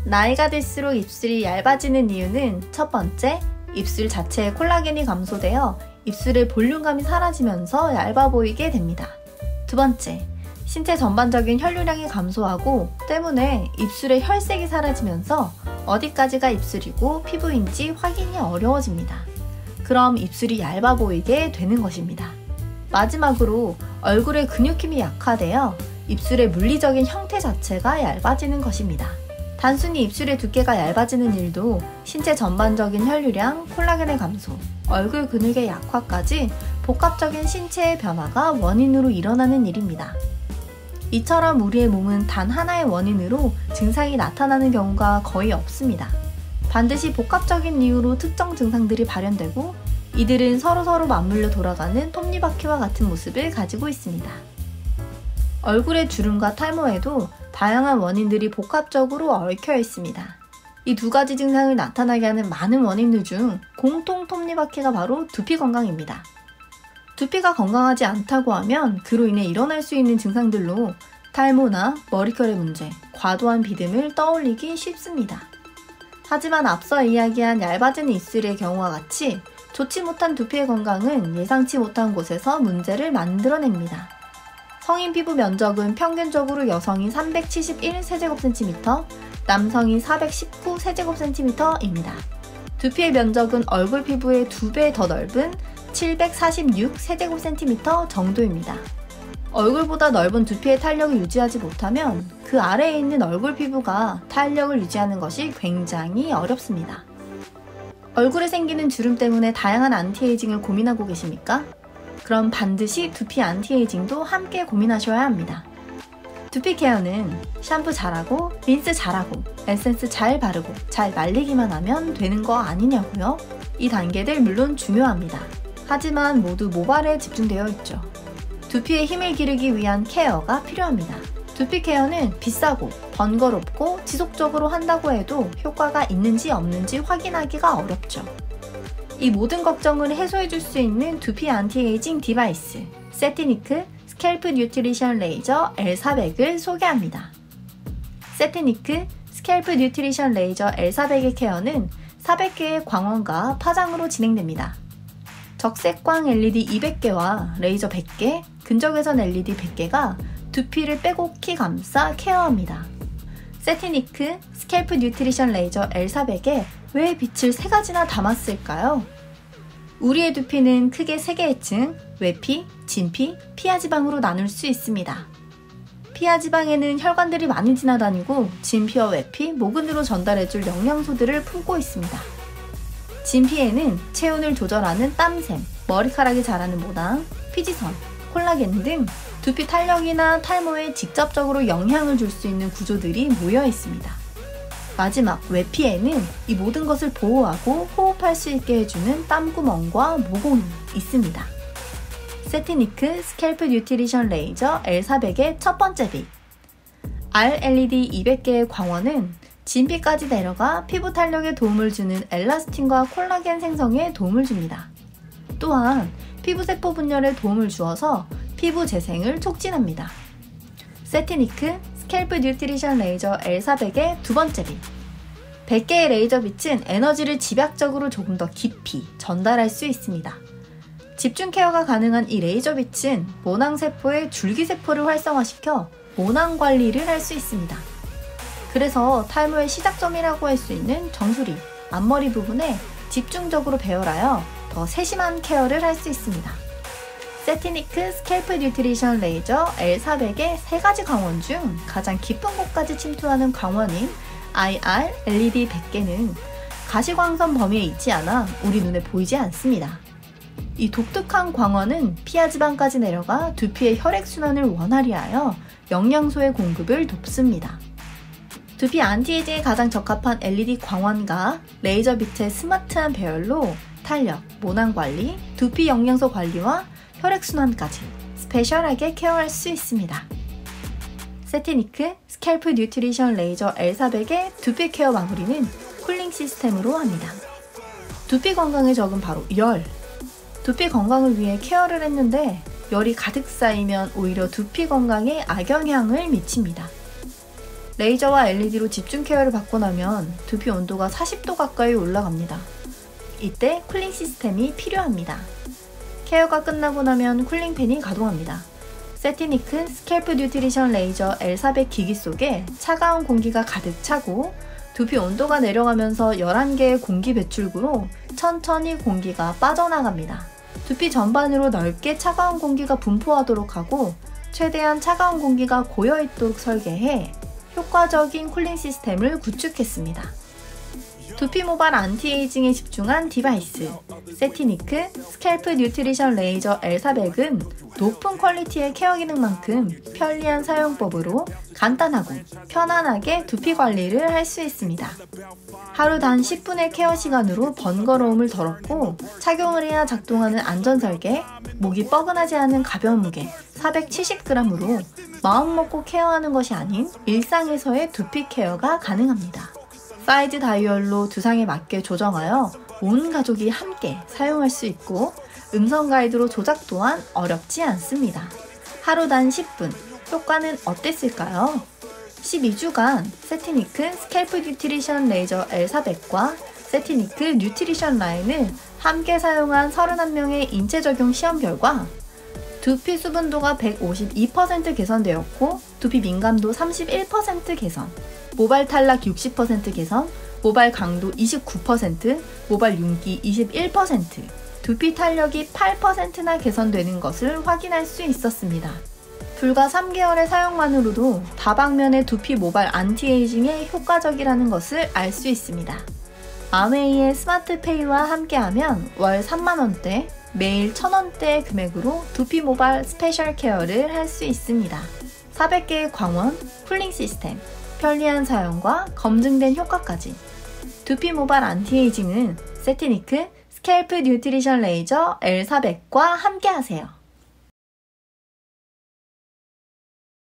나이가 들수록 입술이 얇아지는 이유는 첫 번째, 입술 자체의 콜라겐이 감소되어 입술의 볼륨감이 사라지면서 얇아 보이게 됩니다. 두 번째, 신체 전반적인 혈류량이 감소하고 때문에 입술의 혈색이 사라지면서 어디까지가 입술이고 피부인지 확인이 어려워집니다. 그럼 입술이 얇아 보이게 되는 것입니다. 마지막으로 얼굴의 근육힘이 약화되어 입술의 물리적인 형태 자체가 얇아지는 것입니다. 단순히 입술의 두께가 얇아지는 일도 신체 전반적인 혈류량, 콜라겐의 감소, 얼굴 근육의 약화까지 복합적인 신체의 변화가 원인으로 일어나는 일입니다. 이처럼 우리의 몸은 단 하나의 원인으로 증상이 나타나는 경우가 거의 없습니다. 반드시 복합적인 이유로 특정 증상들이 발현되고 이들은 서로서로 맞물려 돌아가는 톱니바퀴와 같은 모습을 가지고 있습니다. 얼굴의 주름과 탈모에도 다양한 원인들이 복합적으로 얽혀 있습니다. 이 두 가지 증상을 나타나게 하는 많은 원인들 중 공통 톱니바퀴가 바로 두피 건강입니다. 두피가 건강하지 않다고 하면 그로 인해 일어날 수 있는 증상들로 탈모나 머릿결의 문제, 과도한 비듬을 떠올리기 쉽습니다. 하지만 앞서 이야기한 얇아진 입술의 경우와 같이 좋지 못한 두피의 건강은 예상치 못한 곳에서 문제를 만들어냅니다. 성인 피부 면적은 평균적으로 여성이 371세제곱cm, 남성이 419세제곱cm입니다. 두피의 면적은 얼굴 피부의 2배 더 넓은 746세제곱cm 정도입니다. 얼굴보다 넓은 두피의 탄력을 유지하지 못하면 그 아래에 있는 얼굴 피부가 탄력을 유지하는 것이 굉장히 어렵습니다. 얼굴에 생기는 주름 때문에 다양한 안티에이징을 고민하고 계십니까? 그럼 반드시 두피 안티에이징도 함께 고민하셔야 합니다. 두피 케어는 샴푸 잘하고, 린스 잘하고, 에센스 잘 바르고, 잘 말리기만 하면 되는 거 아니냐고요? 이 단계들 물론 중요합니다. 하지만 모두 모발에 집중되어 있죠. 두피에 힘을 기르기 위한 케어가 필요합니다. 두피 케어는 비싸고 번거롭고 지속적으로 한다고 해도 효과가 있는지 없는지 확인하기가 어렵죠. 이 모든 걱정을 해소해줄 수 있는 두피 안티에이징 디바이스 세티니크 스캘프 뉴트리션 레이저 L400을 소개합니다. 세티니크 스캘프 뉴트리션 레이저 L400의 케어는 400개의 광원과 파장으로 진행됩니다. 적색광 LED 200개와 레이저 100개, 근적외선 LED 100개가 두피를 빼곡히 감싸 케어합니다. 세티니크 스캘프 뉴트리션 레이저 L400에 왜 빛을 3가지나 담았을까요? 우리의 두피는 크게 3개의 층, 외피, 진피, 피하지방으로 나눌 수 있습니다. 피하지방에는 혈관들이 많이 지나다니고 진피와 외피, 모근으로 전달해줄 영양소들을 품고 있습니다. 진피에는 체온을 조절하는 땀샘, 머리카락이 자라는 모낭, 피지선, 콜라겐 등 두피 탄력이나 탈모에 직접적으로 영향을 줄 수 있는 구조들이 모여 있습니다. 마지막 외피에는 이 모든 것을 보호하고 호흡할 수 있게 해주는 땀구멍과 모공이 있습니다. 세티니크 스캘프 뉴트리션 레이저 L400의 첫 번째 빛 RLED 200개의 광원은 진피까지 내려가 피부 탄력에 도움을 주는 엘라스틴과 콜라겐 생성에 도움을 줍니다. 또한 피부 세포 분열에 도움을 주어서 피부 재생을 촉진합니다. 세티니크 스캘프 뉴트리션 레이저 L400의 두 번째 빛 100개의 레이저 빛은 에너지를 집약적으로 조금 더 깊이 전달할 수 있습니다. 집중 케어가 가능한 이 레이저 빛은 모낭세포의 줄기세포를 활성화시켜 모낭 관리를 할 수 있습니다. 그래서 탈모의 시작점이라고 할 수 있는 정수리, 앞머리 부분에 집중적으로 배열하여 더 세심한 케어를 할 수 있습니다. 세티니크 스캘프 뉴트리션 레이저 L400의 3가지 광원 중 가장 깊은 곳까지 침투하는 광원인 IR LED 100개는 가시광선 범위에 있지 않아 우리 눈에 보이지 않습니다. 이 독특한 광원은 피하지방까지 내려가 두피의 혈액순환을 원활히 하여 영양소의 공급을 돕습니다. 두피 안티에이징에 가장 적합한 LED 광원과 레이저 빛의 스마트한 배열로 탄력, 모낭 관리, 두피 영양소 관리와 혈액순환까지 스페셜하게 케어할 수 있습니다. 세티니크 스캘프 뉴트리션 레이저 L400의 두피 케어 마무리는 쿨링 시스템으로 합니다. 두피 건강에 적은 바로 열. 두피 건강을 위해 케어를 했는데 열이 가득 쌓이면 오히려 두피 건강에 악영향을 미칩니다. 레이저와 LED로 집중 케어를 받고 나면 두피 온도가 40도 가까이 올라갑니다. 이때 쿨링 시스템이 필요합니다. 케어가 끝나고 나면 쿨링팬이 가동합니다. 세티니크 스캘프 뉴트리션 레이저 L400 기기 속에 차가운 공기가 가득 차고 두피 온도가 내려가면서 11개의 공기 배출구로 천천히 공기가 빠져나갑니다. 두피 전반으로 넓게 차가운 공기가 분포하도록 하고 최대한 차가운 공기가 고여있도록 설계해 효과적인 쿨링 시스템을 구축했습니다. 두피 모발 안티에이징에 집중한 디바이스 세티니크 스캘프 뉴트리션 레이저 L400은 높은 퀄리티의 케어 기능만큼 편리한 사용법으로 간단하고 편안하게 두피 관리를 할 수 있습니다. 하루 단 10분의 케어 시간으로 번거로움을 덜었고 착용을 해야 작동하는 안전설계, 목이 뻐근하지 않은 가벼운 무게 470g으로 마음먹고 케어하는 것이 아닌 일상에서의 두피 케어가 가능합니다. 사이즈 다이얼로 두상에 맞게 조정하여 온 가족이 함께 사용할 수 있고 음성 가이드로 조작 또한 어렵지 않습니다. 하루 단 10분, 효과는 어땠을까요? 12주간 세티니크 스캘프 뉴트리션 레이저 L400과 세티니크 뉴트리션 라인을 함께 사용한 31명의 인체 적용 시험 결과 두피 수분도가 152% 개선되었고 두피 민감도 31% 개선, 모발 탈락 60% 개선, 모발 강도 29%, 모발 윤기 21%, 두피 탄력이 8%나 개선되는 것을 확인할 수 있었습니다. 불과 3개월의 사용만으로도 다방면의 두피 모발 안티에이징에 효과적이라는 것을 알 수 있습니다. 아메이의 스마트페이와 함께하면 월 3만원대, 매일 1,000원대 금액으로 두피 모발 스페셜 케어를 할 수 있습니다. 400개의 광원, 쿨링 시스템, 편리한 사용과 검증된 효과까지 두피 모발 안티에이징은 세티니크 스캘프 뉴트리션 레이저 L400과 함께하세요.